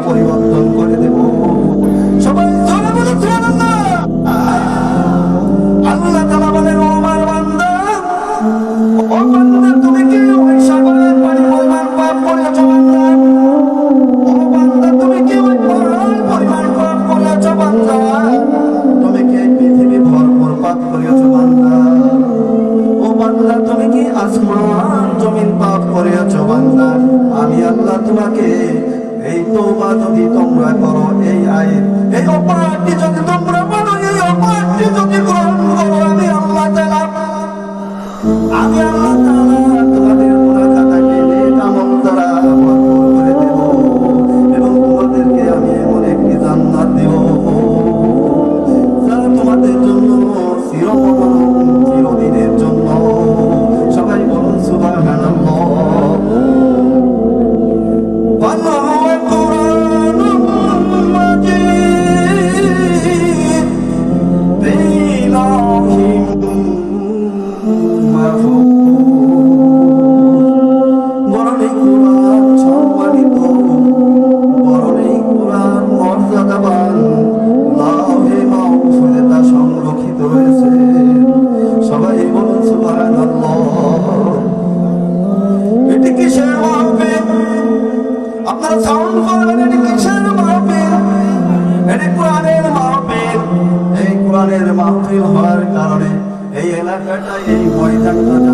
পরিবর্তন করে দেব। সবাই আল্লাহ তাআলা বলেন, ও আমার বান্দা, ও বান্দা, তুমি কি ওই সাগরের পানি পরিমাণ পাপ করেছো বান্দা? ও বান্দা, তুমি কি ওই পাহাড় পরিমাণ পাপ করেছো বান্দা? তুমি কি এই পৃথিবী ভরপুর পাপ করেছো বান্দা? ও বান্দা, তুমি কি আসমান জমিন পাপ করেছো বান্দা? আমি আল্লাহ তোমাকে এই তওবা যদি তোমরা করো, এই আয়াত, এই অপরাধটি যদি তোমরা মানো, এই অপরাধটি যদি গ্রহণ করো, আমি আল্লাহ তাআলা তোমাদের গুনাহ খাতাকে নেক আমল দ্বারা ভরপুর করে দেব এবং তোমাদেরকে আমি এমন একটি জান্নাত দেব যা তোমাদের জন্য চিরদিনের জন্য। সবাই বলুন সুবহানাল্লাহ। সংরক্ষিত রয়েছে। সবাই বলুন সুবহানাল্লাহ। এটি কিসের মাহফিল? আপনারা সাউন্ড করবেন, এটি কিসের মাহফিল? এটি কোরআনের মাহফিল। এই কোরআনের মাহফিল হওয়ার কারণে এই এলাকাটা, এই ময়দানটা